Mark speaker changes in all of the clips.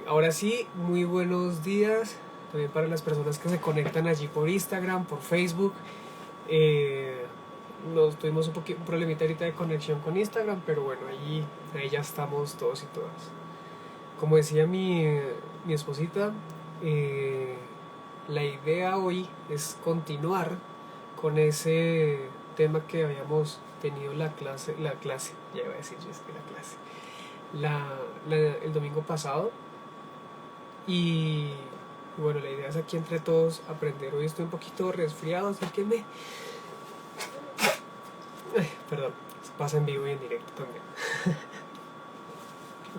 Speaker 1: Ahora sí, muy buenos días también para las personas que se conectan allí por Instagram, por Facebook. Eh, Nos tuvimos un problemita ahorita de conexión con Instagram, pero bueno, ahí ya estamos todos y todas. Como decía mi esposita, eh, la idea hoy es continuar con ese tema que habíamos tenido ya iba a decir yo, es que la clase, el domingo pasado. Y bueno, la idea es aquí entre todos aprender. Hoy estoy un poquito resfriado, así que perdón, pasa en vivo y en directo también.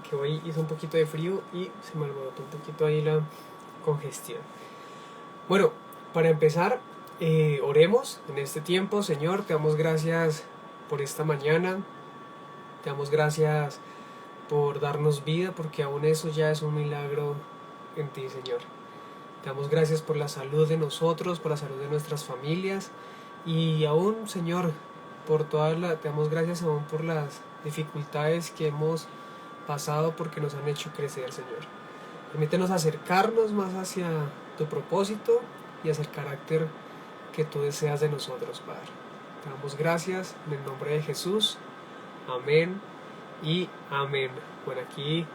Speaker 1: Que hoy hizo un poquito de frío y se me alborotó un poquito ahí la congestión. Bueno, para empezar, oremos en este tiempo. Señor, te damos gracias por esta mañana. Te damos gracias por darnos vida, porque aún eso ya es un milagro en ti, Señor. Te damos gracias por la salud de nosotros, por la salud de nuestras familias y aún, Señor, te damos gracias aún por las dificultades que hemos pasado porque nos han hecho crecer, Señor. Permítenos acercarnos más hacia tu propósito y hacia el carácter que tú deseas de nosotros, Padre. Te damos gracias en el nombre de Jesús. Amén y amén. Bueno, aquí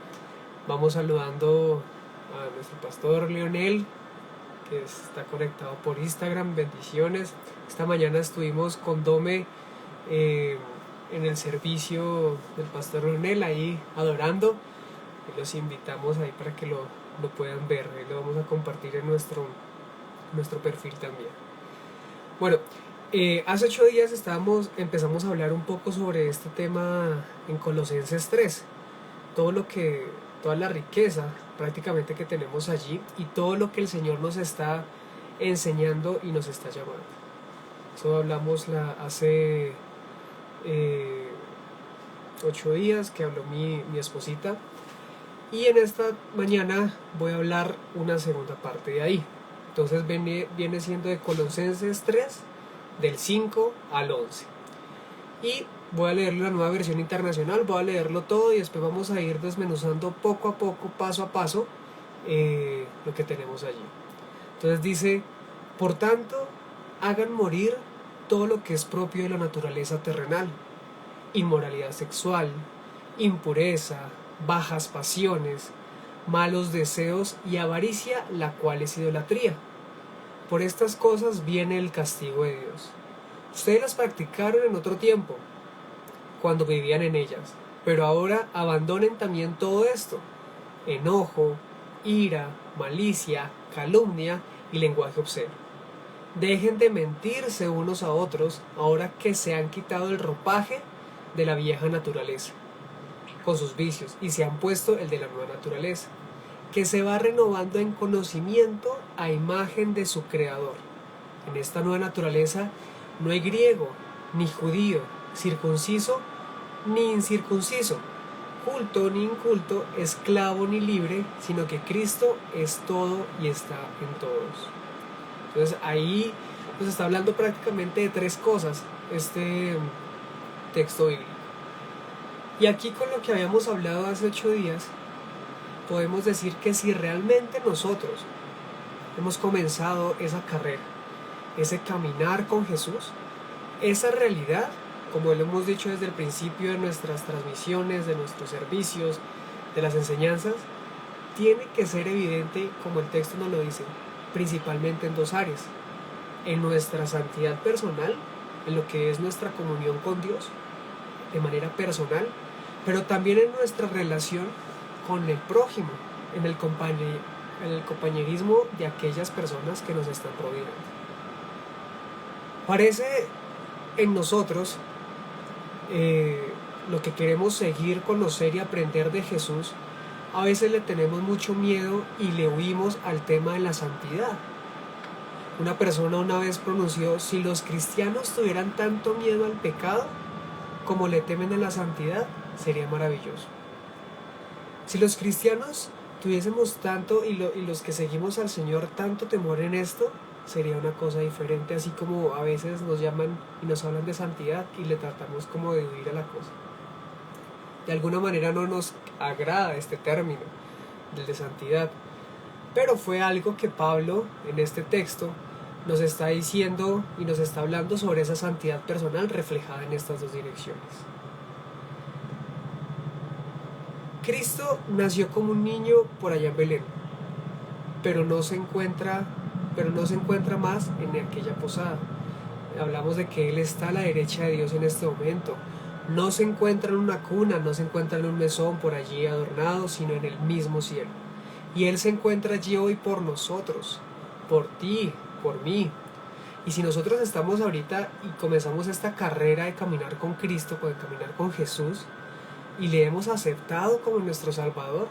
Speaker 1: vamos saludando a nuestro pastor Leonel, que está conectado por Instagram. Bendiciones. Esta mañana estuvimos con Dome en el servicio del pastor Leonel, ahí adorando, y los invitamos ahí para que lo puedan ver. Ahí lo vamos a compartir en nuestro perfil también. Bueno, hace 8 días empezamos a hablar un poco sobre este tema en Colosenses 3, toda la riqueza prácticamente que tenemos allí y todo lo que el Señor nos está enseñando y nos está llamando. Eso hablamos hace 8 días que habló mi esposita, y en esta mañana voy a hablar una segunda parte de ahí. Entonces viene siendo de Colosenses 3 del 5 al 11, y voy a leer la nueva versión internacional. Voy a leerlo todo y después vamos a ir desmenuzando poco a poco, paso a paso, lo que tenemos allí. Entonces dice: por tanto, hagan morir todo lo que es propio de la naturaleza terrenal: inmoralidad sexual, impureza, bajas pasiones, malos deseos y avaricia, la cual es idolatría. Por estas cosas viene el castigo de Dios. Ustedes las practicaron en otro tiempo, cuando vivían en ellas, pero ahora abandonen también todo esto: enojo, ira, malicia, calumnia y lenguaje obsceno. Dejen de mentirse unos a otros, ahora que se han quitado el ropaje de la vieja naturaleza con sus vicios y se han puesto el de la nueva naturaleza, que se va renovando en conocimiento a imagen de su creador. En esta nueva naturaleza no hay griego, ni judío, circunciso, ni incircunciso, culto ni inculto, esclavo ni libre, sino que Cristo es todo y está en todos. Entonces ahí nos está hablando prácticamente de 3 cosas este texto bíblico. Y aquí, con lo que habíamos hablado hace 8 días, podemos decir que si realmente nosotros hemos comenzado esa carrera, ese caminar con Jesús, esa realidad, como lo hemos dicho desde el principio de nuestras transmisiones, de nuestros servicios, de las enseñanzas, tiene que ser evidente, como el texto nos lo dice, principalmente en 2 áreas: en nuestra santidad personal, en lo que es nuestra comunión con Dios de manera personal, pero también en nuestra relación con el prójimo, en el compañerismo de aquellas personas que nos están rodeando. Parece en nosotros lo que queremos seguir, conocer y aprender de Jesús, a veces le tenemos mucho miedo y le huimos al tema de la santidad. Una persona una vez pronunció: si los cristianos tuvieran tanto miedo al pecado como le temen a la santidad, sería maravilloso. Si los cristianos tuviésemos tanto, y los que seguimos al Señor, tanto temor en esto, sería una cosa diferente. Así como a veces nos llaman y nos hablan de santidad y le tratamos como de huir a la cosa. De alguna manera no nos agrada este término, del de santidad. Pero fue algo que Pablo en este texto nos está diciendo y nos está hablando sobre esa santidad personal reflejada en estas dos direcciones. Cristo nació como un niño por allá en Belén, pero no se encuentra más en aquella posada. Hablamos de que Él está a la derecha de Dios en este momento. No se encuentra en una cuna, no se encuentra en un mesón por allí adornado, sino en el mismo cielo. Y Él se encuentra allí hoy por nosotros, por ti, por mí. Y si nosotros estamos ahorita y comenzamos esta carrera de caminar con Cristo, de caminar con Jesús, y le hemos aceptado como nuestro Salvador,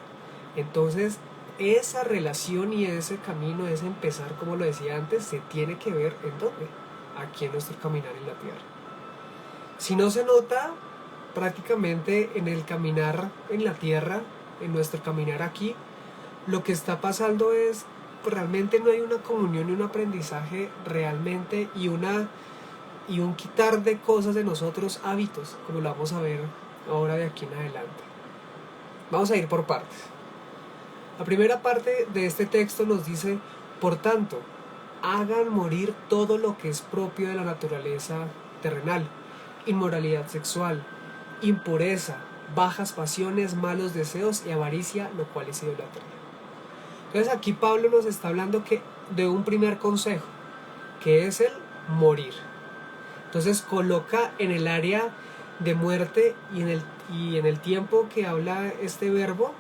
Speaker 1: entonces esa relación y ese camino, ese empezar, como lo decía antes, se tiene que ver en dónde, aquí en nuestro caminar en la tierra. Si no se nota prácticamente en el caminar en la tierra, en nuestro caminar aquí, lo que está pasando es realmente no hay una comunión y un aprendizaje realmente y un quitar de cosas de nosotros, hábitos, como lo vamos a ver ahora de aquí en adelante. Vamos a ir por partes. La primera parte de este texto nos dice: por tanto, hagan morir todo lo que es propio de la naturaleza terrenal: inmoralidad sexual, impureza, bajas pasiones, malos deseos y avaricia, lo cual es idolatría. Entonces aquí Pablo nos está hablando de un primer consejo, que es el morir. Entonces coloca en el área de muerte y en el tiempo que habla este verbo,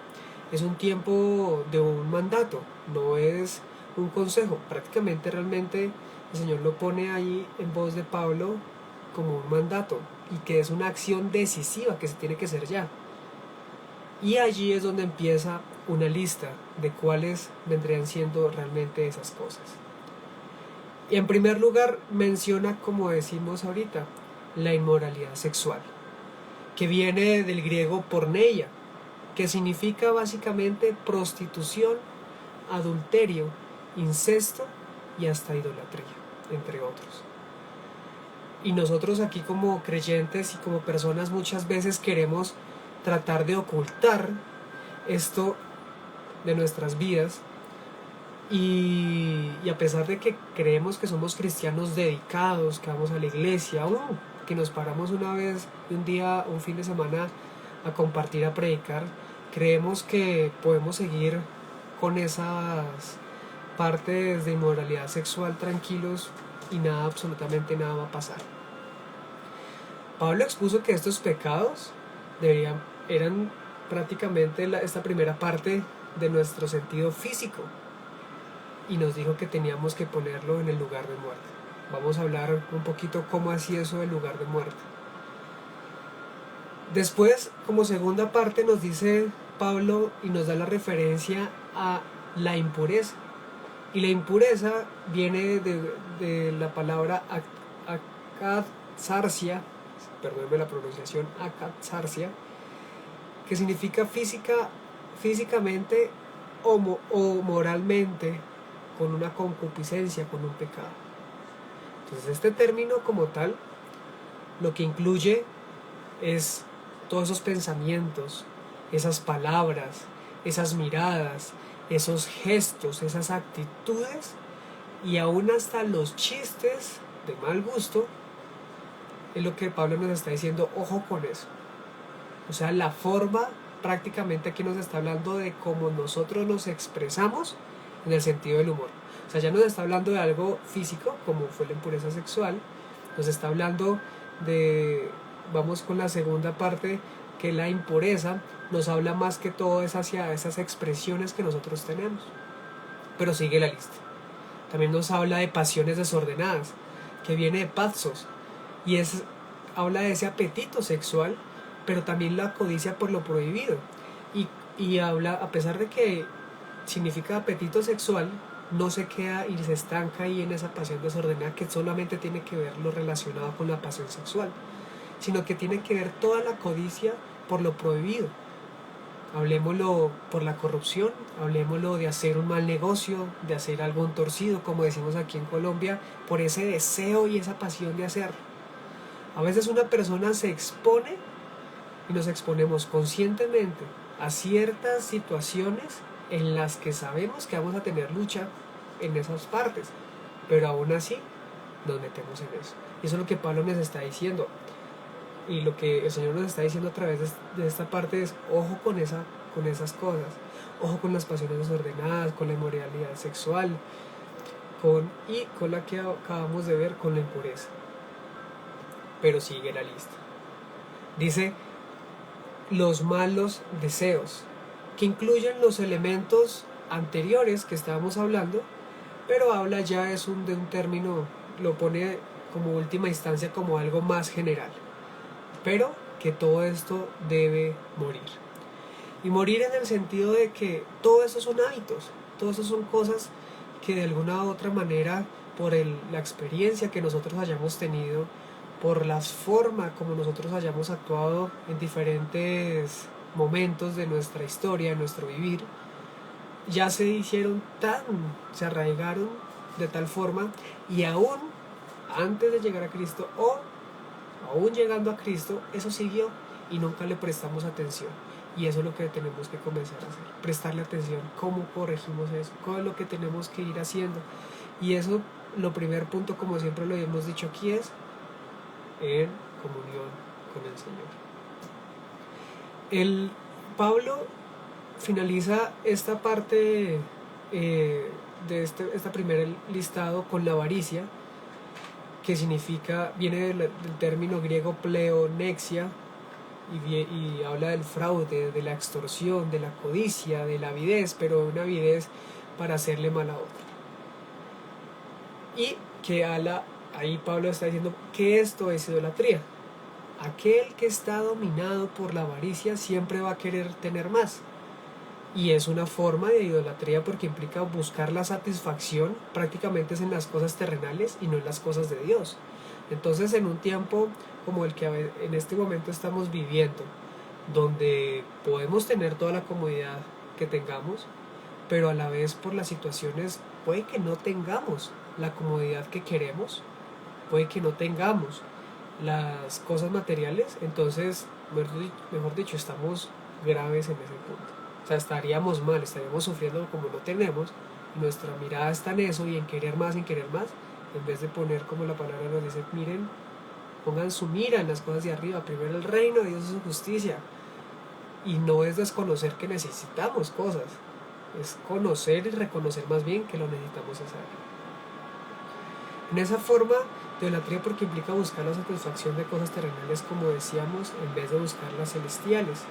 Speaker 1: es un tiempo de un mandato, no es un consejo. Prácticamente realmente el Señor lo pone ahí en voz de Pablo como un mandato y que es una acción decisiva que se tiene que hacer ya. Y allí es donde empieza una lista de cuáles vendrían siendo realmente esas cosas. Y en primer lugar menciona, como decimos ahorita, la inmoralidad sexual, que viene del griego porneia, que significa básicamente prostitución, adulterio, incesto y hasta idolatría, entre otros. Y nosotros aquí como creyentes y como personas muchas veces queremos tratar de ocultar esto de nuestras vidas y a pesar de que creemos que somos cristianos dedicados, que vamos a la iglesia, que nos paramos una vez, un día, un fin de semana a compartir, a predicar, creemos que podemos seguir con esas partes de inmoralidad sexual tranquilos y nada, absolutamente nada va a pasar. Pablo expuso que estos pecados eran prácticamente esta primera parte de nuestro sentido físico y nos dijo que teníamos que ponerlo en el lugar de muerte. Vamos a hablar un poquito cómo hacía eso del lugar de muerte. Después, como segunda parte, nos dice Pablo y nos da la referencia a la impureza. Y la impureza viene de la palabra akatsarsia, perdónenme la pronunciación, akatsarsia, que significa físicamente o moralmente, con una concupiscencia, con un pecado. Entonces este término como tal, lo que incluye es todos esos pensamientos, esas palabras, esas miradas, esos gestos, esas actitudes y aún hasta los chistes de mal gusto. Es lo que Pablo nos está diciendo, ojo con eso. O sea, la forma, prácticamente aquí nos está hablando de cómo nosotros nos expresamos en el sentido del humor. O sea, ya nos está hablando de algo físico, como fue la impureza sexual. Nos está hablando de, vamos con la segunda parte, que la impureza nos habla más que todo es hacia esas expresiones que nosotros tenemos. Pero sigue la lista. También nos habla de pasiones desordenadas, que viene de patzos, y habla de ese apetito sexual, pero también la codicia por lo prohibido. Y habla, a pesar de que significa apetito sexual, no se queda y se estanca ahí en esa pasión desordenada que solamente tiene que ver lo relacionado con la pasión sexual, sino que tiene que ver toda la codicia por lo prohibido. Hablemoslo por la corrupción, hablemoslo de hacer un mal negocio, de hacer algo torcido, como decimos aquí en Colombia, por ese deseo y esa pasión de hacer. A veces una persona se expone y nos exponemos conscientemente a ciertas situaciones en las que sabemos que vamos a tener lucha en esas partes, pero aún así nos metemos en eso. Y eso es lo que Pablo nos está diciendo, y lo que el Señor nos está diciendo a través de esta parte es: ojo con esas cosas, ojo con las pasiones desordenadas, con la inmoralidad sexual, y con la que acabamos de ver, con la impureza. Pero sigue la lista. Dice: los malos deseos, que incluyen los elementos anteriores que estábamos hablando, pero habla ya de un término, lo pone como última instancia, como algo más general, pero que todo esto debe morir. Y morir en el sentido de que todo eso son hábitos, todo eso son cosas que de alguna u otra manera, por la experiencia que nosotros hayamos tenido, por la forma como nosotros hayamos actuado en diferentes momentos de nuestra historia, de nuestro vivir, ya se arraigaron de tal forma, y aún antes de llegar a Cristo o aún llegando a Cristo, eso siguió y nunca le prestamos atención. Y eso es lo que tenemos que comenzar a hacer, prestarle atención, cómo corregimos eso, cuál es lo que tenemos que ir haciendo. Y eso, lo primer punto, como siempre lo hemos dicho aquí, es en comunión con el Señor. Pablo finaliza esta parte de este primer listado con la avaricia, que viene del término griego pleonexia, y habla del fraude, de la extorsión, de la codicia, de la avidez, pero una avidez para hacerle mal a otro. Y que ahí Pablo está diciendo que esto es idolatría. Aquel que está dominado por la avaricia siempre va a querer tener más. Y es una forma de idolatría, porque implica buscar la satisfacción prácticamente en las cosas terrenales y no en las cosas de Dios. Entonces, en un tiempo como el que en este momento estamos viviendo, donde podemos tener toda la comodidad que tengamos, pero a la vez por las situaciones puede que no tengamos la comodidad que queremos, puede que no tengamos las cosas materiales. Entonces, mejor dicho, estamos graves en ese punto. O sea, estaríamos mal, estaríamos sufriendo como no tenemos, y nuestra mirada está en eso y en querer más, en vez de poner, como la palabra nos dice, pongan su mira en las cosas de arriba, primero el reino de Dios y su justicia. Y no es desconocer que necesitamos cosas, es conocer y reconocer más bien que lo necesitamos hacer. En esa forma de idolatría, porque implica buscar la satisfacción de cosas terrenales, como decíamos, en vez de buscar las celestiales.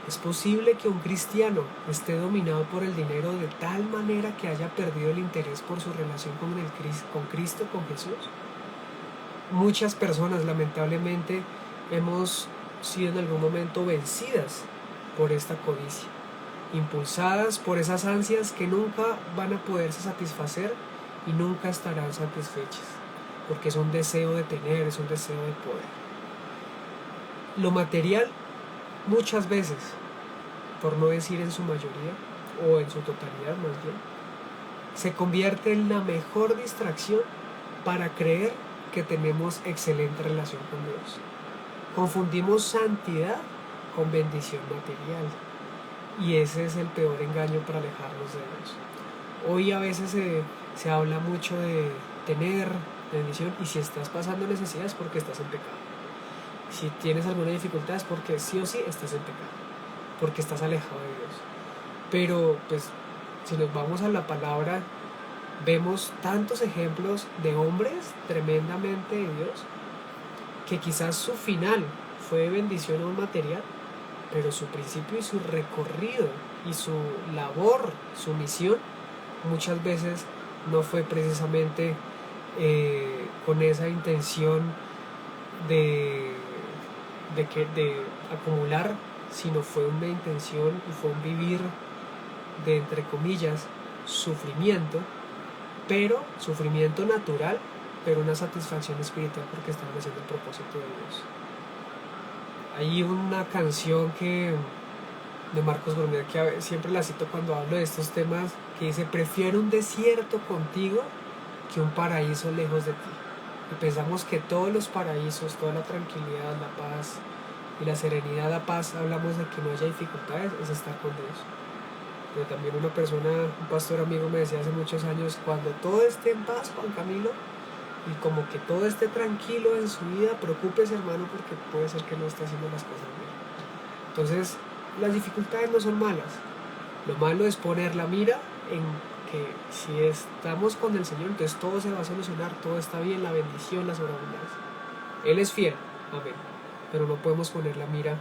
Speaker 1: ¿Es posible que un cristiano esté dominado por el dinero de tal manera que haya perdido el interés por su relación con Cristo, con Jesús? Muchas personas, lamentablemente, hemos sido en algún momento vencidas por esta codicia, impulsadas por esas ansias que nunca van a poderse satisfacer y nunca estarán satisfechas, porque es un deseo de tener, es un deseo de poder. Lo material, muchas veces, por no decir en su mayoría, o en su totalidad más bien, se convierte en la mejor distracción para creer que tenemos excelente relación con Dios. Confundimos santidad con bendición material, y ese es el peor engaño para alejarnos de Dios. Hoy a veces se habla mucho de tener bendición, y si estás pasando necesidad es porque estás en pecado. Si tienes alguna dificultad es porque sí o sí estás en pecado, porque estás alejado de Dios. Pero pues, si nos vamos a la palabra, vemos tantos ejemplos de hombres tremendamente de Dios, que quizás su final fue de bendición aún material, pero su principio y su recorrido y su labor, su misión, muchas veces no fue precisamente con esa intención de acumular, sino fue una intención y fue un vivir de, entre comillas, sufrimiento, pero sufrimiento natural, pero una satisfacción espiritual, porque estaban haciendo el propósito de Dios. Hay una canción de Marcos Brunet, que siempre la cito cuando hablo de estos temas, que dice: prefiero un desierto contigo que un paraíso lejos de ti. Y pensamos que todos los paraísos, toda la tranquilidad, la paz y la serenidad, la paz, hablamos de que no haya dificultades, es estar con Dios. pero también una persona, un pastor amigo me decía hace muchos años, cuando todo esté en paz, Juan Camilo, y como que todo esté tranquilo en su vida, preocúpese, hermano, porque puede ser que no esté haciendo las cosas bien. Entonces, las dificultades no son malas. Lo malo es poner la mira en que si estamos con el Señor, entonces todo se va a solucionar, todo está bien, la bendición, la sobreabundancia. Él es fiel, amén. Pero no podemos poner la mira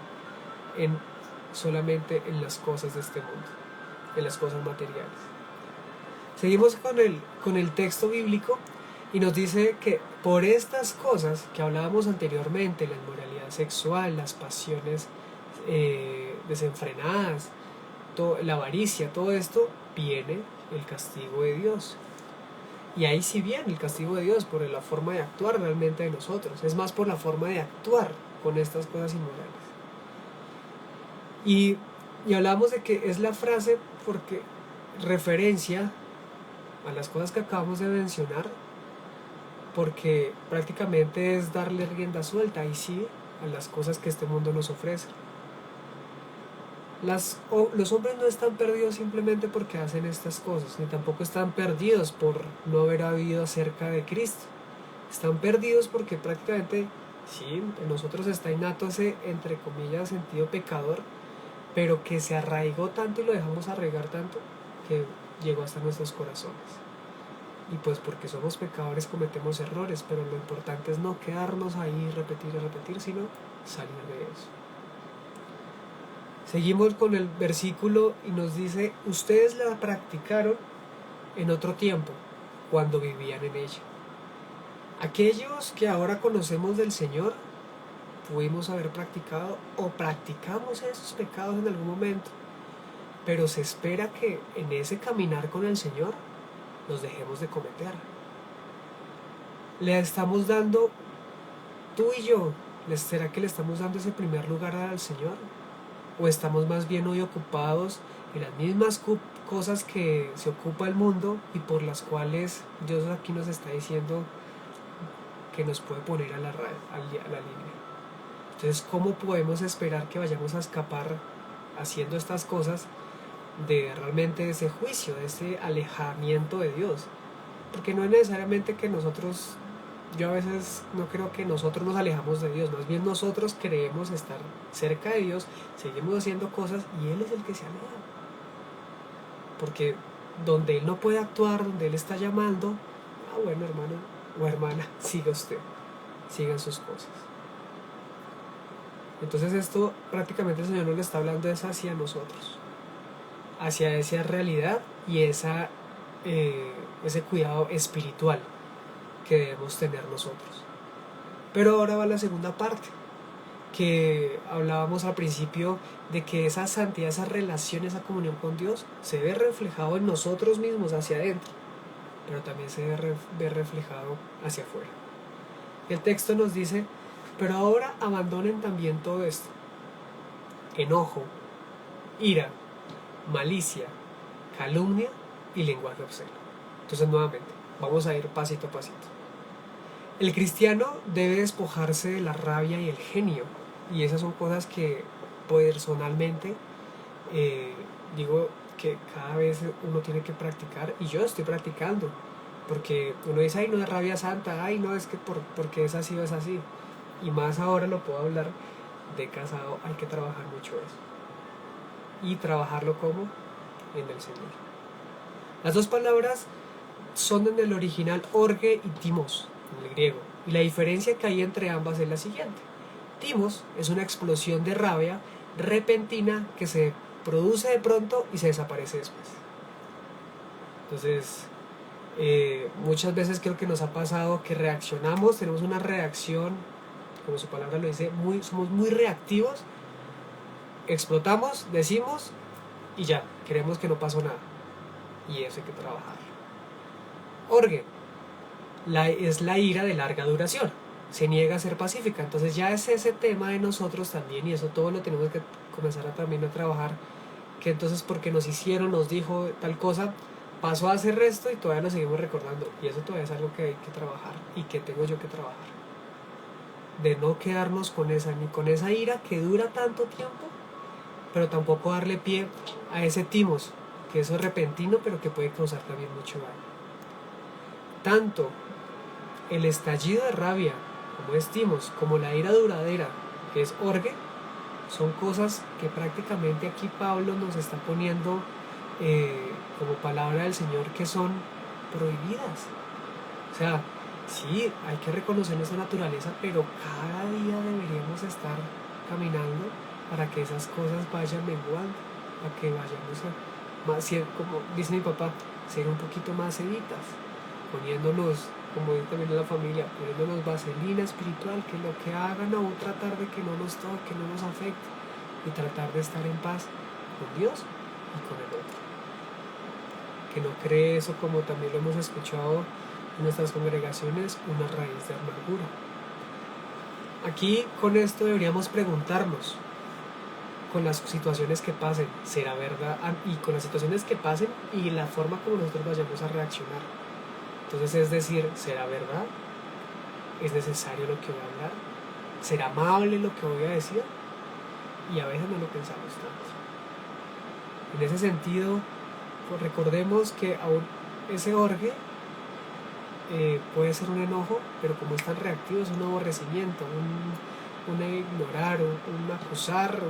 Speaker 1: en solamente en las cosas de este mundo, en las cosas materiales. Seguimos con el texto bíblico y nos dice que por estas cosas que hablábamos anteriormente, la inmoralidad sexual, las pasiones desenfrenadas, la avaricia, todo esto, viene el castigo de Dios. Y ahí sí viene el castigo de Dios por la forma de actuar realmente de nosotros. Es más por la forma de actuar con estas cosas inmorales. Y hablamos de que es la frase porque referencia a las cosas que acabamos de mencionar, porque prácticamente es darle rienda suelta, y sí, a las cosas que este mundo nos ofrece. Los hombres no están perdidos simplemente porque hacen estas cosas, ni tampoco están perdidos por no haber habido acerca de Cristo. Están perdidos porque prácticamente, sí, en nosotros está innato ese, entre comillas, sentido pecador, pero que se arraigó tanto y lo dejamos arraigar tanto que llegó hasta nuestros corazones. Y pues porque somos pecadores cometemos errores, pero lo importante es no quedarnos ahí repetir y repetir, sino salir de eso. Seguimos con el versículo y nos dice, ustedes la practicaron en otro tiempo, cuando vivían en ella. Aquellos que ahora conocemos del Señor, pudimos haber practicado o practicamos esos pecados en algún momento, pero se espera que en ese caminar con el Señor los dejemos de cometer. Le estamos dando, tú y yo, ¿será que le estamos dando ese primer lugar al Señor? ¿O estamos más bien hoy ocupados en las mismas cosas que se ocupa el mundo y por las cuales Dios aquí nos está diciendo que nos puede poner a la línea? Entonces, ¿cómo podemos esperar que vayamos a escapar haciendo estas cosas de realmente ese juicio, de ese alejamiento de Dios? Porque no es necesariamente que nosotros, yo a veces no creo que nosotros nos alejamos de Dios, más bien nosotros creemos estar cerca de Dios, seguimos haciendo cosas y Él es el que se aleja. Porque donde Él no puede actuar, donde Él está llamando, bueno, hermano o hermana, siga usted, sigan sus cosas. Entonces esto prácticamente el Señor no le está hablando es hacia nosotros, hacia esa realidad y ese cuidado espiritual que debemos tener nosotros. Pero ahora va la segunda parte, que hablábamos al principio de que esa santidad, esa relación, esa comunión con Dios se ve reflejado en nosotros mismos hacia adentro, pero también se ve reflejado hacia afuera. El texto nos dice, pero ahora abandonen también todo esto: enojo, ira, malicia, calumnia y lenguaje obsceno. Entonces nuevamente, vamos a ir pasito a pasito. El cristiano debe despojarse de la rabia y el genio, y esas son cosas que personalmente digo que cada vez uno tiene que practicar, y yo estoy practicando, porque uno dice, ay, no es rabia santa, ay, no, es que porque es así o es así, y más ahora lo puedo hablar de casado, hay que trabajar mucho eso, y trabajarlo como en el Señor. Las dos palabras son en el original orge y timos, en el griego, y la diferencia que hay entre ambas es la siguiente. Timos es una explosión de rabia repentina que se produce de pronto y se desaparece después. Entonces, muchas veces creo que nos ha pasado que reaccionamos, tenemos una reacción, como su palabra lo dice, somos muy reactivos, explotamos, decimos y ya, creemos que no pasó nada, y eso hay que trabajar. Orge es la ira de larga duración, se niega a ser pacífica. Entonces ya es ese tema de nosotros también, y eso todo lo tenemos que comenzar también a trabajar, que entonces porque nos hicieron, nos dijo tal cosa, pasó a hacer esto y todavía lo seguimos recordando, y eso todavía es algo que hay que trabajar y que tengo yo que trabajar, de no quedarnos ni con esa ira que dura tanto tiempo, pero tampoco darle pie a ese timos, que eso es repentino, pero que puede causar también mucho daño. Tanto el estallido de rabia, como estimos, como la ira duradera, que es orge, son cosas que prácticamente aquí Pablo nos está poniendo como palabra del Señor, que son prohibidas. O sea, sí, hay que reconocer nuestra naturaleza, pero cada día deberíamos estar caminando para que esas cosas vayan menguando, para que vayamos como dice mi papá, ser un poquito más seditas, poniéndonos, como dice también en la familia, poniéndonos vaselina espiritual, que lo que hagan aún tratar de que no nos toque, que no nos afecte, y tratar de estar en paz con Dios y con el otro. Que no cree eso, como también lo hemos escuchado en nuestras congregaciones, una raíz de amargura. Aquí con esto deberíamos preguntarnos, con las situaciones que pasen, ¿será verdad? Y con las situaciones que pasen y la forma como nosotros vayamos a reaccionar. Entonces es decir, ¿será verdad? ¿Es necesario lo que voy a hablar? ¿Será amable lo que voy a decir? Y a veces no lo pensamos tanto. En ese sentido, pues recordemos que aún ese orge puede ser un enojo, pero como es tan reactivo, es un aborrecimiento, un ignorar, un acusar,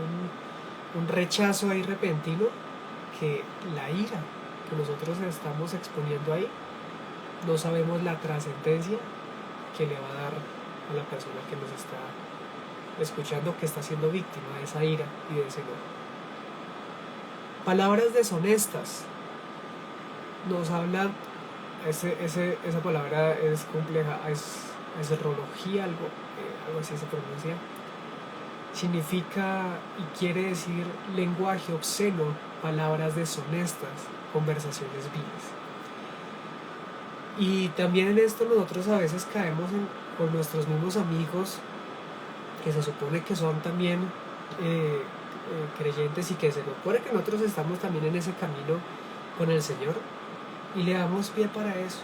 Speaker 1: un rechazo ahí repentino, que la ira que nosotros estamos exponiendo ahí, no sabemos la trascendencia que le va a dar a la persona que nos está escuchando, que está siendo víctima de esa ira y de ese enojo. Palabras deshonestas. Nos habla, esa palabra es compleja, es erología, algo así se pronuncia. Significa y quiere decir lenguaje obsceno, palabras deshonestas, conversaciones viles. Y también en esto nosotros a veces caemos con nuestros mismos amigos, que se supone que son también creyentes, y que se nos supone que nosotros estamos también en ese camino con el Señor, y le damos pie para eso,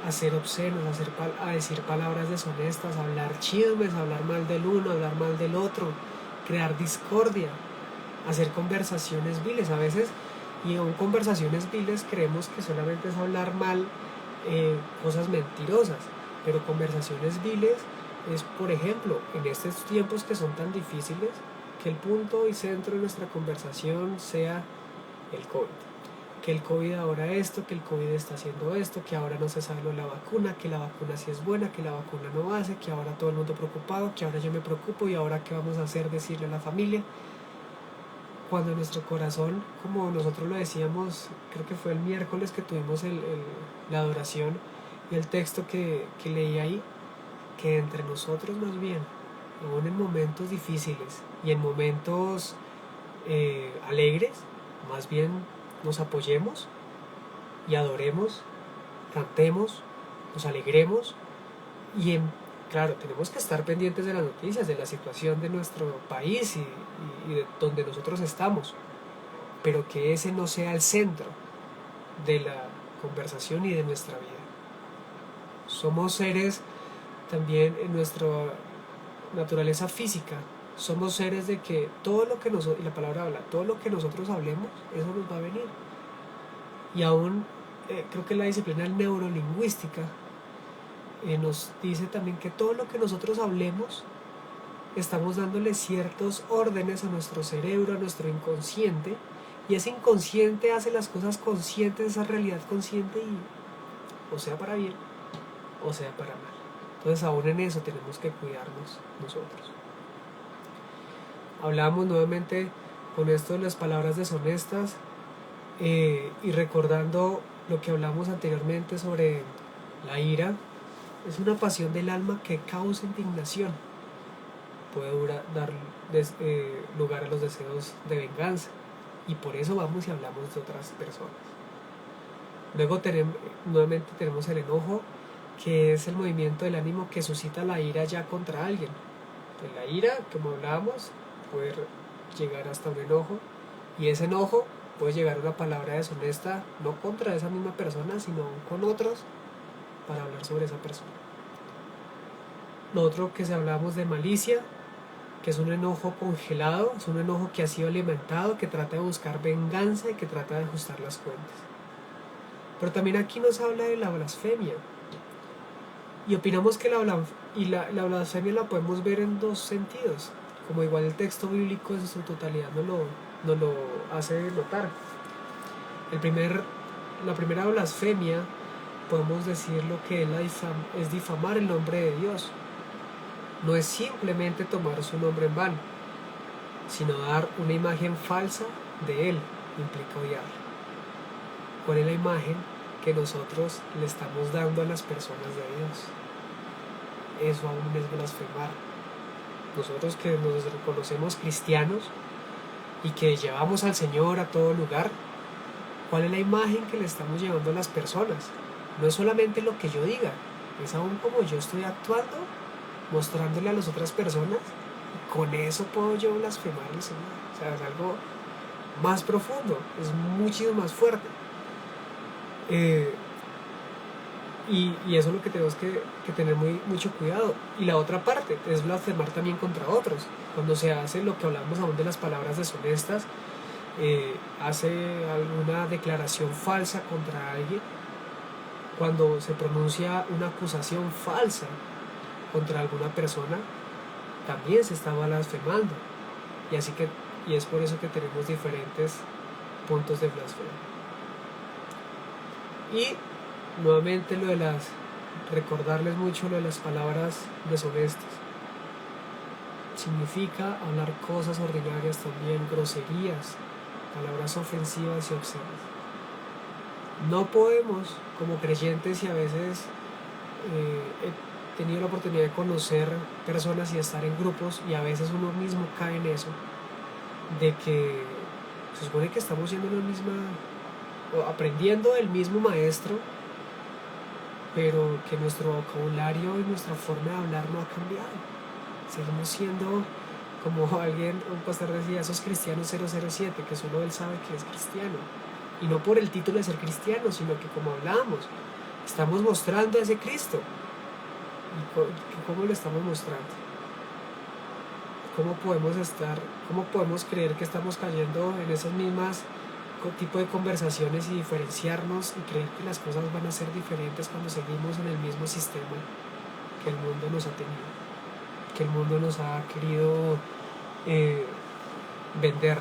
Speaker 1: a ser obscenos, a decir palabras deshonestas, a hablar chismes, a hablar mal del uno, a hablar mal del otro, crear discordia, hacer conversaciones viles. A veces, y aún conversaciones viles, creemos que solamente es hablar mal, cosas mentirosas, pero conversaciones viles es, por ejemplo, en estos tiempos que son tan difíciles, que el punto y centro de nuestra conversación sea el COVID. Que el COVID ahora esto, que el COVID está haciendo esto, que ahora no se sabe lo de la vacuna, que la vacuna sí es buena, que la vacuna no hace, que ahora todo el mundo preocupado, que ahora yo me preocupo y ahora qué vamos a hacer, decirle a la familia. Cuando en nuestro corazón, como nosotros lo decíamos, creo que fue el miércoles que tuvimos la adoración, y el texto que leí ahí, que entre nosotros más bien, aún en momentos difíciles y en momentos alegres, más bien nos apoyemos y adoremos, cantemos, nos alegremos, y claro, tenemos que estar pendientes de las noticias, de la situación de nuestro país y de donde nosotros estamos, pero que ese no sea el centro de la conversación y de nuestra vida. Somos seres también en nuestra naturaleza física, somos seres de que todo lo que nosotros, y la palabra habla, todo lo que nosotros hablemos, eso nos va a venir. Y aún creo que la disciplina neurolingüística nos dice también que todo lo que nosotros hablemos, estamos dándole ciertos órdenes a nuestro cerebro, a nuestro inconsciente, y ese inconsciente hace las cosas conscientes, esa realidad consciente, y o sea para bien, o sea para mal. Entonces aún en eso tenemos que cuidarnos nosotros. Hablamos nuevamente con esto de las palabras deshonestas, y recordando lo que hablamos anteriormente sobre la ira. Es una pasión del alma que causa indignación, puede dar lugar a los deseos de venganza, y por eso vamos y hablamos de otras personas. Luego nuevamente tenemos el enojo, que es el movimiento del ánimo que suscita la ira ya contra alguien. Entonces, la ira, como hablábamos, puede llegar hasta un enojo, y ese enojo puede llegar a una palabra deshonesta, no contra esa misma persona, sino con otros, para hablar sobre esa persona. Lo otro que si hablamos de malicia, que es un enojo congelado, es un enojo que ha sido alimentado, que trata de buscar venganza y que trata de ajustar las cuentas. Pero también aquí nos habla de la blasfemia. Y opinamos que la blasfemia la podemos ver en dos sentidos, como igual el texto bíblico en su totalidad nos lo hace notar. La primera blasfemia, podemos decir lo que es difamar el nombre de Dios. No es simplemente tomar su nombre en vano, sino dar una imagen falsa de Él, implica odiarlo. ¿Cuál es la imagen que nosotros le estamos dando a las personas de Dios? Eso aún es blasfemar. Nosotros que nos reconocemos cristianos y que llevamos al Señor a todo lugar, ¿cuál es la imagen que le estamos llevando a las personas? No es solamente lo que yo diga, es aún como yo estoy actuando, mostrándole a las otras personas, y con eso puedo yo blasfemar al Señor. O sea, es algo más profundo, es muchísimo más fuerte. Y eso es lo que tenemos que tener mucho cuidado. Y la otra parte es blasfemar también contra otros. Cuando se hace lo que hablamos aún de las palabras deshonestas, hace alguna declaración falsa contra alguien, cuando se pronuncia una acusación falsa contra alguna persona, también se está blasfemando. Y es por eso que tenemos diferentes puntos de blasfemia. Y nuevamente recordarles mucho lo de las palabras deshonestas. Significa hablar cosas ordinarias también, groserías, palabras ofensivas y obscenas. No podemos, como creyentes, y a veces he tenido la oportunidad de conocer personas y estar en grupos, y a veces uno mismo cae en eso, de que se supone que estamos yendo en la misma, o aprendiendo del mismo maestro, pero que nuestro vocabulario y nuestra forma de hablar no ha cambiado. Seguimos siendo, como un pastor decía, esos cristianos 007, que solo él sabe que es cristiano. Y no por el título de ser cristiano, sino que, como hablábamos, estamos mostrando a ese Cristo. ¿Y cómo lo estamos mostrando? ¿Cómo podemos creer que estamos cayendo en esas mismas tipo de conversaciones y diferenciarnos y creer que las cosas van a ser diferentes cuando seguimos en el mismo sistema que el mundo nos ha tenido, que el mundo nos ha querido vender?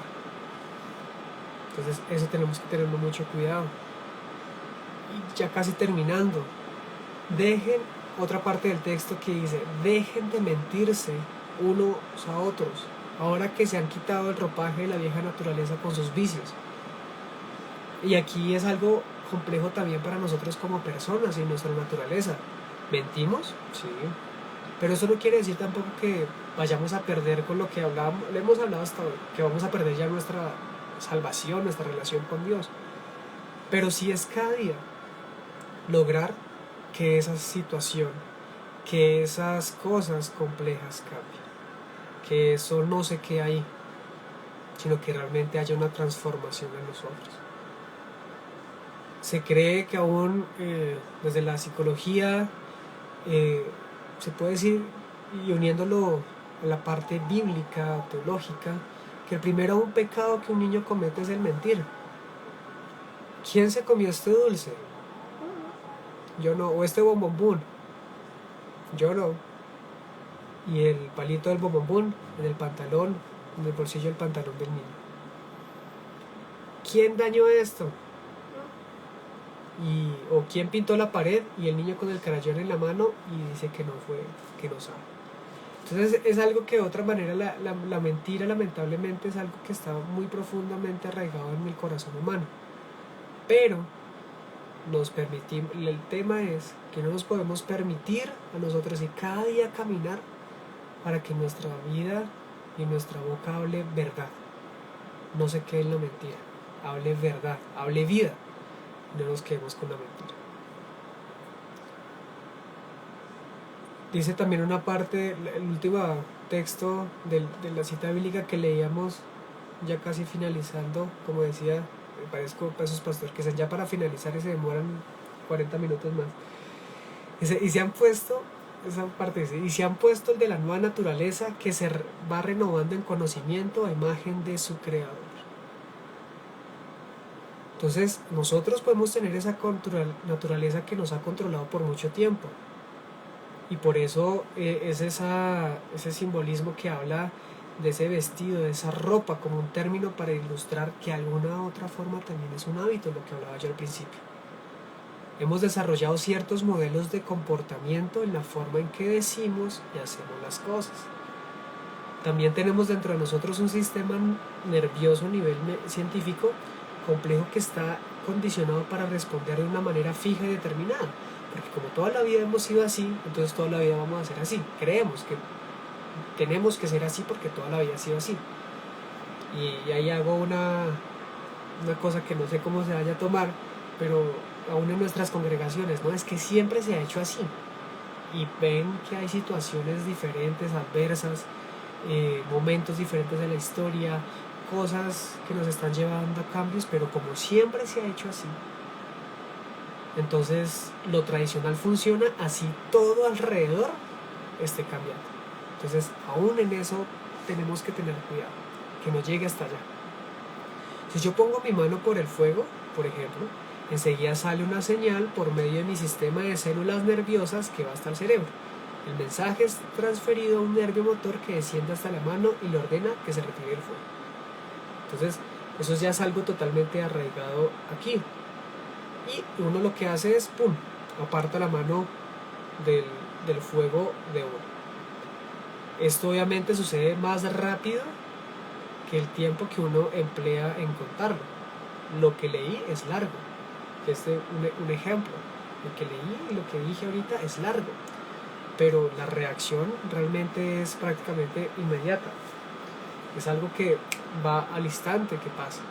Speaker 1: Entonces eso tenemos que tener mucho cuidado. Y ya casi terminando, otra parte del texto que dice: dejen de mentirse unos a otros, ahora que se han quitado el ropaje de la vieja naturaleza con sus vicios. Y aquí es algo complejo también para nosotros como personas y nuestra naturaleza. ¿Mentimos? Sí. Pero eso no quiere decir tampoco que vayamos a perder con lo que le hemos hablado hasta hoy, que vamos a perder ya nuestra salvación, nuestra relación con Dios. Pero sí es cada día lograr que esa situación, que esas cosas complejas cambien, que eso no se quede ahí, sino que realmente haya una transformación en nosotros. Se cree que aún desde la psicología se puede decir, y uniéndolo a la parte bíblica, teológica, que el primero pecado que un niño comete es el mentir. ¿Quién se comió este dulce? Yo no. ¿O este bombombón? Yo no. Y el palito del bombombón en el pantalón, en el bolsillo del pantalón del niño. ¿Quién dañó esto? O quién pintó la pared, y el niño con el crayón en la mano y dice que no sabe. Entonces es algo que de otra manera la mentira, lamentablemente, es algo que está muy profundamente arraigado en el corazón humano. Pero el tema es que no nos podemos permitir a nosotros y cada día caminar para que nuestra vida y nuestra boca hable verdad, no se quede en la mentira, hable verdad, hable vida. No nos quedemos con la mentira. Dice también una parte, el último texto de la cita bíblica que leíamos, ya casi finalizando, como decía, me parezco a esos pastores que ya para finalizar y se demoran 40 minutos más. Y se han puesto esa parte dice, y se han puesto el de la nueva naturaleza que se va renovando en conocimiento a imagen de su creador. Entonces nosotros podemos tener esa naturaleza que nos ha controlado por mucho tiempo, y por eso es ese simbolismo que habla de ese vestido, de esa ropa, como un término para ilustrar que de alguna otra forma también es un hábito, lo que hablaba yo al principio. Hemos desarrollado ciertos modelos de comportamiento en la forma en que decimos y hacemos las cosas. También tenemos dentro de nosotros un sistema nervioso a nivel científico complejo que está condicionado para responder de una manera fija y determinada. Porque como toda la vida hemos sido así, entonces toda la vida vamos a ser así. Creemos que tenemos que ser así porque toda la vida ha sido así. Y ahí hago una cosa que no sé cómo se vaya a tomar, pero aún en nuestras congregaciones, ¿no? Es que siempre se ha hecho así. Y ven que hay situaciones diferentes, adversas, momentos diferentes de la historia, cosas que nos están llevando a cambios, pero como siempre se ha hecho así, entonces lo tradicional funciona, así todo alrededor esté cambiando. Entonces aún en eso tenemos que tener cuidado, que no llegue hasta allá. Si yo pongo mi mano por el fuego, por ejemplo, enseguida sale una señal por medio de mi sistema de células nerviosas que va hasta el cerebro. El mensaje es transferido a un nervio motor que desciende hasta la mano y le ordena que se retire el fuego. Entonces, eso ya es algo totalmente arraigado aquí. Y uno lo que hace es, ¡pum!, aparta la mano del fuego de uno. Esto obviamente sucede más rápido que el tiempo que uno emplea en contarlo. Lo que leí es largo. Un ejemplo. Lo que leí y lo que dije ahorita es largo. Pero la reacción realmente es prácticamente inmediata. Es algo que va al instante que pasa.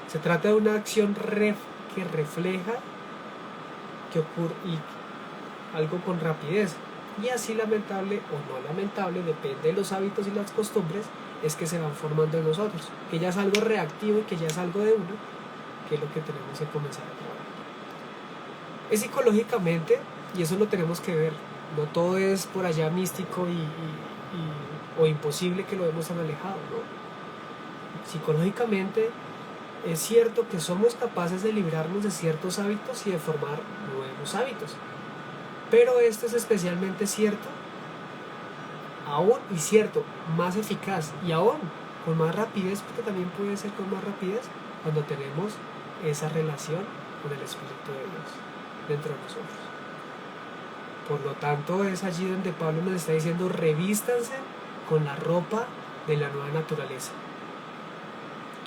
Speaker 1: Se trata de una acción que refleja que ocurre y algo con rapidez. Y así lamentable o no lamentable, depende de los hábitos y las costumbres, es que se van formando en nosotros. Que ya es algo reactivo y que ya es algo de uno, que es lo que tenemos que comenzar a trabajar. Es psicológicamente, y eso lo tenemos que ver. No todo es por allá místico o imposible que lo vemos tan alejado, ¿no? Psicológicamente es cierto que somos capaces de librarnos de ciertos hábitos y de formar nuevos hábitos. Pero esto es especialmente cierto, aún y cierto, más eficaz y aún con más rapidez, porque también puede ser con más rapidez cuando tenemos esa relación con el Espíritu de Dios dentro de nosotros. Por lo tanto, es allí donde Pablo nos está diciendo: revístanse con la ropa de la nueva naturaleza.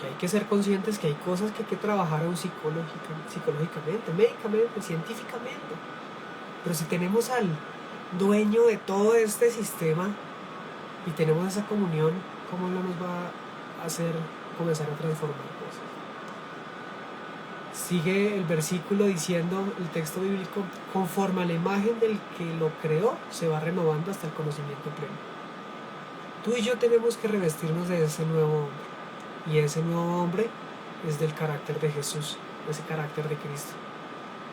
Speaker 1: Que hay que ser conscientes que hay cosas que hay que trabajar aún psicológicamente, médicamente, científicamente. Pero si tenemos al dueño de todo este sistema y tenemos esa comunión, ¿cómo no nos va a hacer comenzar a transformar cosas? Sigue el versículo diciendo, el texto bíblico: conforme a la imagen del que lo creó, se va renovando hasta el conocimiento pleno. Tú y yo tenemos que revestirnos de ese nuevo hombre. Y ese nuevo hombre es del carácter de Jesús, ese carácter de Cristo.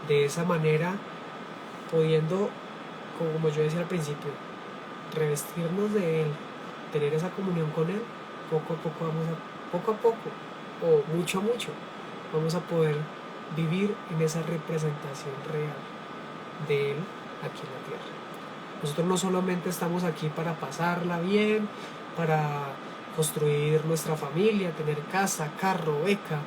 Speaker 1: De esa manera, pudiendo, como yo decía al principio, revestirnos de Él, tener esa comunión con Él, poco a poco, o mucho a mucho, vamos a poder vivir en esa representación real de Él aquí en la tierra. Nosotros no solamente estamos aquí para pasarla bien, para construir nuestra familia, tener casa, carro, beca,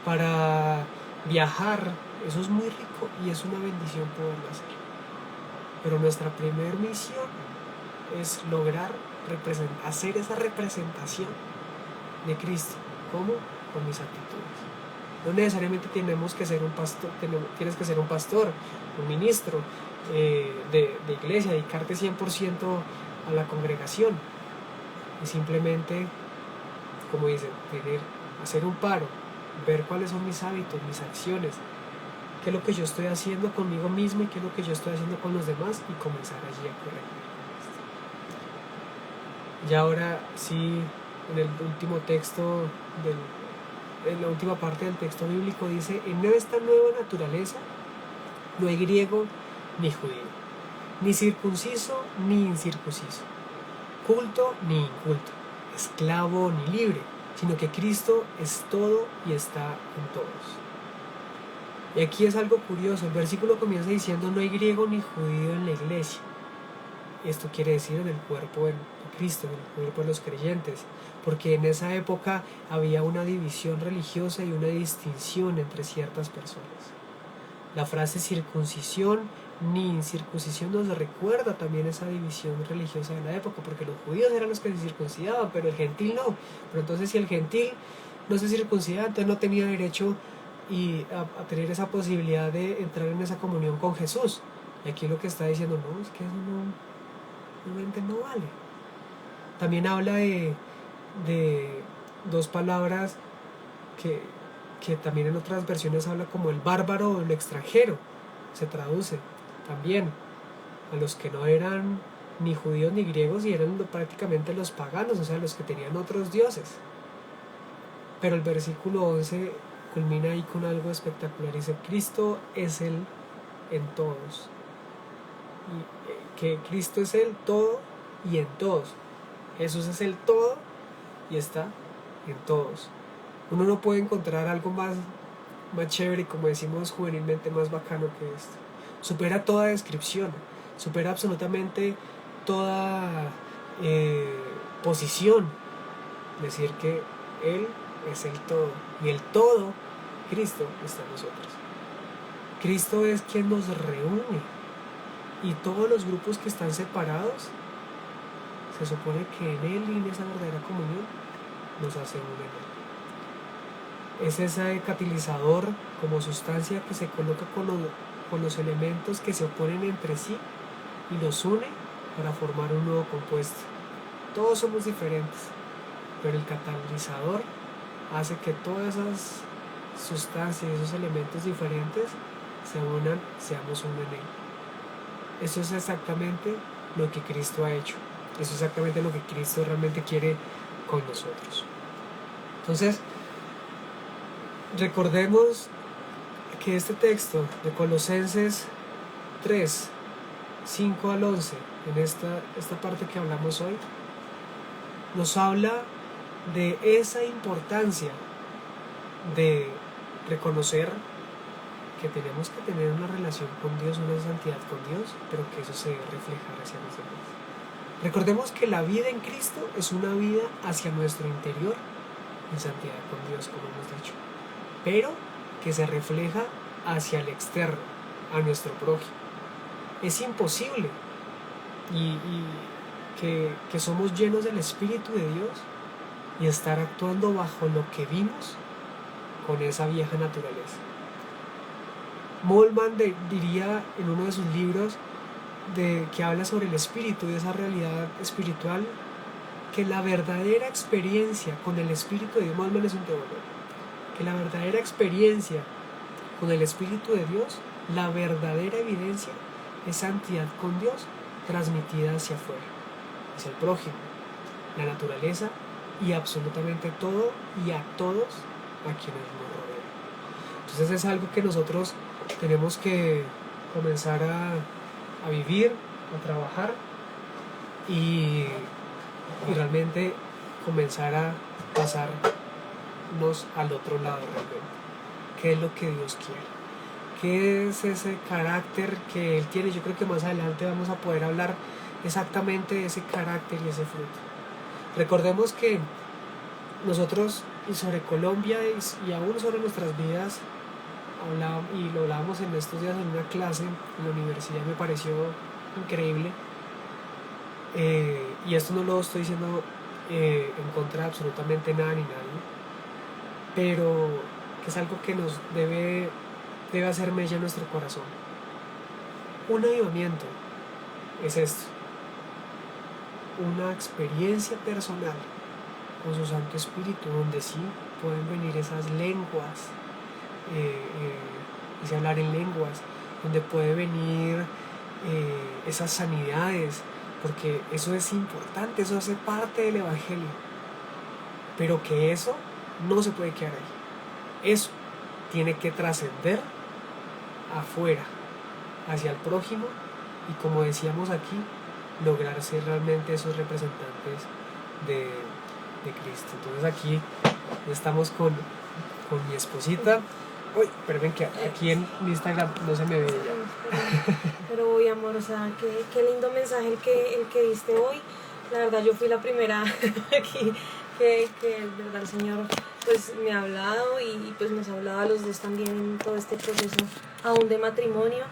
Speaker 1: para viajar. Eso es muy rico y es una bendición poderlo hacer. Pero nuestra primera misión es lograr hacer esa representación de Cristo. ¿Cómo? Con mis actitudes. No necesariamente tenemos que ser un pastor, tienes que ser un pastor, un ministro de iglesia, dedicarte 100% a la congregación. Y simplemente, como dicen, hacer un paro, ver cuáles son mis hábitos, mis acciones, qué es lo que yo estoy haciendo conmigo mismo y qué es lo que yo estoy haciendo con los demás, y comenzar allí a corregir. Y ahora sí, en el último texto, en la última parte del texto bíblico dice: en esta nueva naturaleza no hay griego ni judío, ni circunciso ni incircunciso, culto ni inculto, esclavo ni libre, sino que Cristo es todo y está en todos. Y aquí es algo curioso, el versículo comienza diciendo no hay griego ni judío en la iglesia. Esto quiere decir en el cuerpo de Cristo, en el cuerpo de los creyentes, porque en esa época había una división religiosa y una distinción entre ciertas personas. La frase circuncisión ni incircuncisión nos recuerda también esa división religiosa de la época, porque los judíos eran los que se circuncidaban, pero el gentil no. Pero entonces si el gentil no se circuncidaba, entonces no tenía derecho a tener esa posibilidad de entrar en esa comunión con Jesús. Y aquí lo que está diciendo, no, es que eso realmente no vale. También habla de dos palabras que también en otras versiones habla como el bárbaro o el extranjero, se traduce también a los que no eran ni judíos ni griegos y eran prácticamente los paganos, o sea, los que tenían otros dioses. Pero el versículo 11 culmina ahí con algo espectacular, dice Cristo es Él en todos, y que Cristo es el todo y en todos. Jesús es el todo y está en todos. Uno no puede encontrar algo más chévere, como decimos juvenilmente, más bacano que esto. Supera toda descripción, supera absolutamente toda posición. Decir que Él es el todo y el todo, Cristo, está en nosotros. Cristo es quien nos reúne y todos los grupos que están separados, se supone que en Él y en esa verdadera comunión nos hace uno en Él. Es ese catalizador como sustancia que se coloca con los elementos que se oponen entre sí y los une para formar un nuevo compuesto. Todos somos diferentes, pero el catalizador hace que todas esas sustancias, esos elementos diferentes se unan, seamos uno en Él. Eso es exactamente lo que Cristo ha hecho. Eso es exactamente lo que Cristo realmente quiere con nosotros. Entonces, recordemos que este texto de Colosenses 3, 5 al 11, en esta parte que hablamos hoy, nos habla de esa importancia de reconocer que tenemos que tener una relación con Dios, una santidad con Dios, pero que eso se debe reflejar hacia los demás. Recordemos que la vida en Cristo es una vida hacia nuestro interior en santidad con Dios, como hemos dicho, pero que se refleja hacia el externo, a nuestro prójimo. Es imposible y que somos llenos del Espíritu de Dios y estar actuando bajo lo que vimos con esa vieja naturaleza. Moltmann diría en uno de sus libros que habla sobre el espíritu y esa realidad espiritual, que la verdadera experiencia con el Espíritu de Dios, Moltmann es un teólogo, que la verdadera experiencia con el Espíritu de Dios, la verdadera evidencia es santidad con Dios transmitida hacia afuera, hacia el prójimo, la naturaleza y absolutamente todo y a todos a quienes nos rodean. Entonces es algo que nosotros tenemos que comenzar a vivir, a trabajar y realmente comenzar a pasarnos al otro lado realmente. ¿Qué es lo que Dios quiere? ¿Qué es ese carácter que Él tiene? Yo creo que más adelante vamos a poder hablar exactamente de ese carácter y ese fruto. Recordemos que nosotros, y sobre Colombia y aún sobre nuestras vidas, y lo hablábamos en estos días en una clase en la universidad, me pareció increíble, y esto no lo estoy diciendo en contra de absolutamente nada ni nadie, pero que es algo que nos debe hacer mella en nuestro corazón. Un avivamiento es esto: una experiencia personal con su Santo Espíritu, donde sí pueden venir esas lenguas, ese hablar en lenguas, donde puede venir esas sanidades, porque eso es importante, eso hace parte del Evangelio, pero que eso no se puede quedar ahí. Eso tiene que trascender afuera, hacia el prójimo, y como decíamos aquí, lograr ser realmente esos representantes de Cristo. Entonces aquí estamos con mi esposita. Uy, perdón que aquí en Instagram no se me ve ya.
Speaker 2: Pero hoy, amor, o sea, qué lindo mensaje el que diste hoy. La verdad, yo fui la primera aquí que de verdad el Señor pues me ha hablado y pues nos ha hablado a los dos también en todo este proceso aún de matrimonio,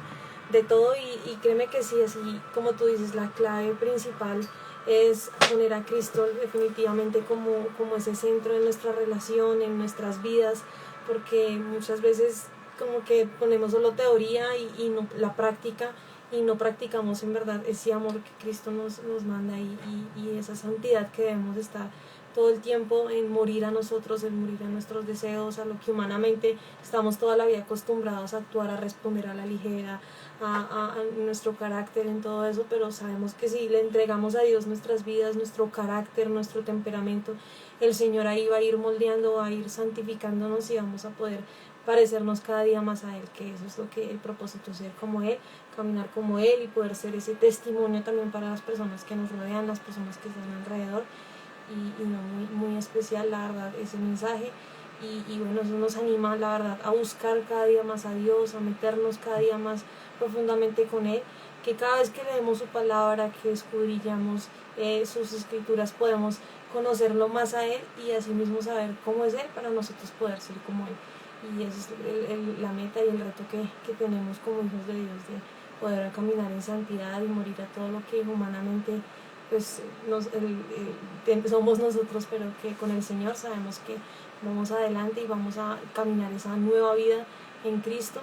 Speaker 2: de todo, y créeme que sí, así como tú dices, la clave principal es poner a Cristo definitivamente como ese centro de nuestra relación, en nuestras vidas, porque muchas veces como que ponemos solo teoría y no la práctica, y no practicamos en verdad ese amor que Cristo nos manda, y esa santidad que debemos estar todo el tiempo en morir a nosotros, en morir a nuestros deseos, a lo que humanamente estamos toda la vida acostumbrados a actuar, a responder a la ligera, a nuestro carácter, en todo eso, pero sabemos que si le entregamos a Dios nuestras vidas, nuestro carácter, nuestro temperamento, el Señor ahí va a ir moldeando, va a ir santificándonos y vamos a poder parecernos cada día más a Él, que eso es lo que el propósito, ser como Él, caminar como Él y poder ser ese testimonio también para las personas que nos rodean, las personas que están alrededor. Y no, muy especial, la verdad, ese mensaje. Y bueno, eso nos anima, la verdad, a buscar cada día más a Dios, a meternos cada día más profundamente con Él, que cada vez que leemos su palabra, que escudriñamos sus escrituras, podemos conocerlo más a Él y así mismo saber cómo es Él para nosotros poder ser como Él. Y esa es la meta y el reto que tenemos como hijos de Dios, de poder caminar en santidad y morir a todo lo que humanamente pues somos nosotros, pero que con el Señor sabemos que vamos adelante y vamos a caminar esa nueva vida en Cristo,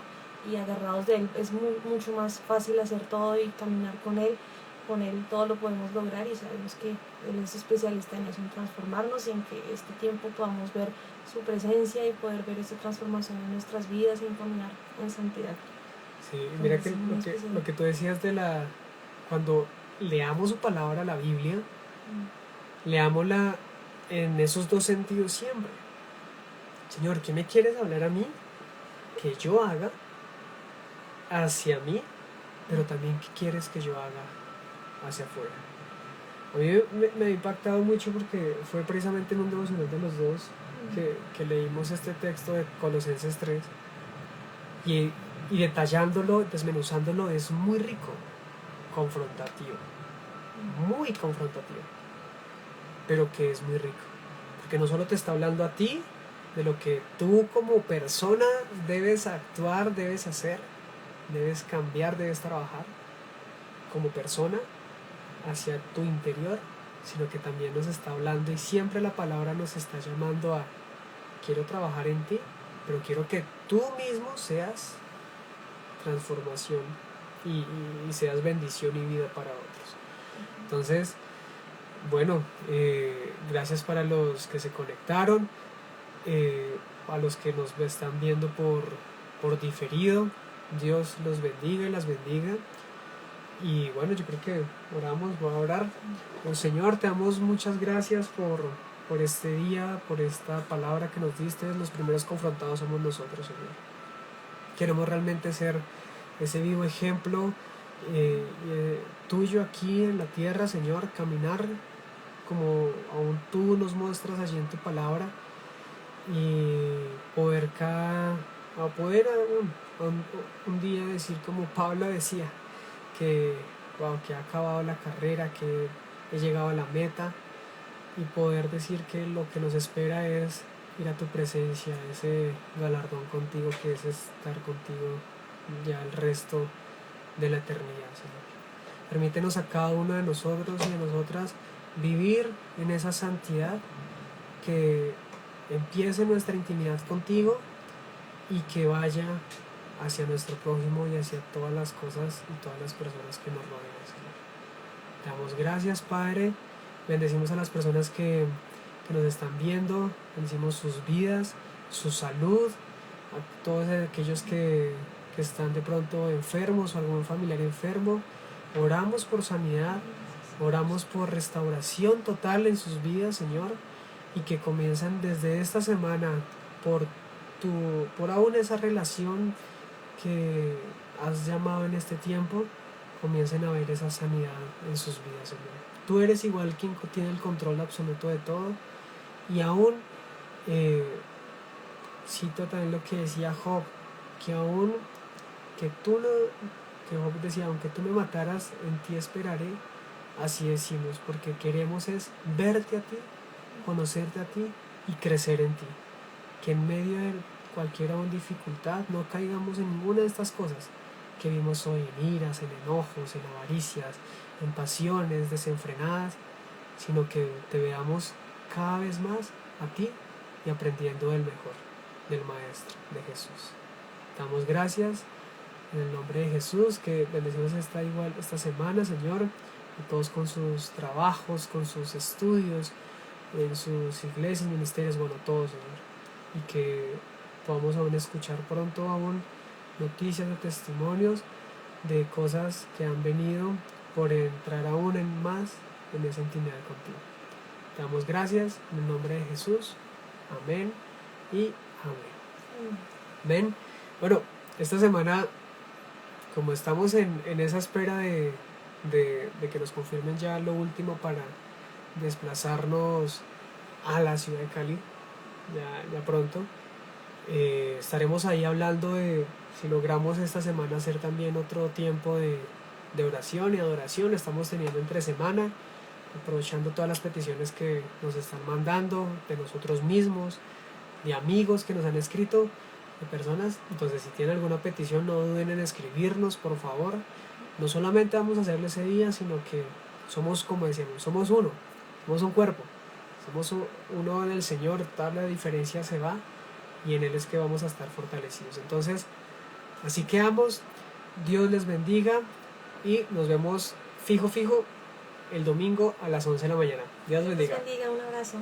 Speaker 2: y agarrados de Él es mucho más fácil hacer todo y caminar con Él todo lo podemos lograr, y sabemos que Él es especialista en eso, en transformarnos, y en que este tiempo podamos ver su presencia y poder ver esa transformación en nuestras vidas y en caminar en santidad.
Speaker 1: Sí, mira que lo que tú decías cuando leamos su palabra, la Biblia, leámosla en esos dos sentidos siempre. Señor, ¿qué me quieres hablar a mí? Que yo haga hacia mí, pero también qué quieres que yo haga hacia afuera. A mí me ha impactado mucho porque fue precisamente en un devocional de los dos que leímos este texto de Colosenses 3 y detallándolo, desmenuzándolo, es muy rico, confrontativo, muy confrontativo, pero que es muy rico, porque no solo te está hablando a ti de lo que tú como persona debes actuar, debes hacer, debes cambiar, debes trabajar como persona hacia tu interior, sino que también nos está hablando, y siempre la palabra nos está llamando a: quiero trabajar en ti, pero quiero que tú mismo seas transformación y seas bendición y vida para otros. Entonces, bueno, gracias para los que se conectaron, a los que nos están viendo por diferido. Dios los bendiga y las bendiga. Y bueno, yo creo que voy a orar. Oh, Señor, te damos muchas gracias por este día, por esta palabra que nos diste. Los primeros confrontados somos nosotros, Señor. Queremos realmente ser ese vivo ejemplo tuyo aquí en la tierra, Señor, caminar como aún tú nos muestras allí en tu palabra, y poder un día decir como Pablo decía, que ha acabado la carrera, que he llegado a la meta, y poder decir que lo que nos espera es ir a tu presencia, ese galardón contigo, que es estar contigo ya el resto de la eternidad, Señor. Permítenos a cada uno de nosotros y de nosotras vivir en esa santidad, que empiece nuestra intimidad contigo y que vaya hacia nuestro prójimo y hacia todas las cosas y todas las personas que nos rodean, Señor. Te damos gracias, Padre. Bendecimos a las personas que nos están viendo, bendecimos sus vidas, su salud, a todos aquellos que están de pronto enfermos o algún familiar enfermo. Oramos por sanidad, oramos por restauración total en sus vidas, Señor, y que comienzan desde esta semana por aún esa relación que has llamado en este tiempo, comiencen a ver esa sanidad en sus vidas, Señor. Tú eres igual quien tiene el control absoluto de todo, y aún cito también lo que decía Job, que aún que tú no, que Job decía, aunque tú me mataras, en ti esperaré. Así decimos, porque queremos es verte a ti, conocerte a ti y crecer en ti. Que en medio de cualquier dificultad no caigamos en ninguna de estas cosas que vimos hoy, en iras, en enojos, en avaricias, en pasiones desenfrenadas, sino que te veamos cada vez más a ti y aprendiendo del mejor, del Maestro, de Jesús. Damos gracias en el nombre de Jesús, que bendecimos esta semana, Señor, a todos con sus trabajos, con sus estudios, en sus iglesias, ministerios, bueno, todos, Señor, y que podamos aún escuchar pronto aún noticias de testimonios de cosas que han venido por entrar aún en más en esa intimidad contigo. Te damos gracias en el nombre de Jesús. Amén y amén. Amén. Bueno, esta semana, como estamos en esa espera de que nos confirmen ya lo último para desplazarnos a la ciudad de Cali, ya pronto, estaremos ahí hablando de si logramos esta semana hacer también otro tiempo de oración y adoración. Estamos teniendo entre semana, aprovechando todas las peticiones que nos están mandando de nosotros mismos, de amigos que nos han escrito, de personas. Entonces, si tienen alguna petición, no duden en escribirnos, por favor. No solamente vamos a hacerlo ese día, sino que somos, como decíamos, somos uno, somos un cuerpo, somos uno en el Señor. Toda la diferencia se va y en Él es que vamos a estar fortalecidos. Entonces, así quedamos. Dios les bendiga y nos vemos fijo el domingo a las 11 de la mañana. Dios les bendiga.
Speaker 2: Un abrazo.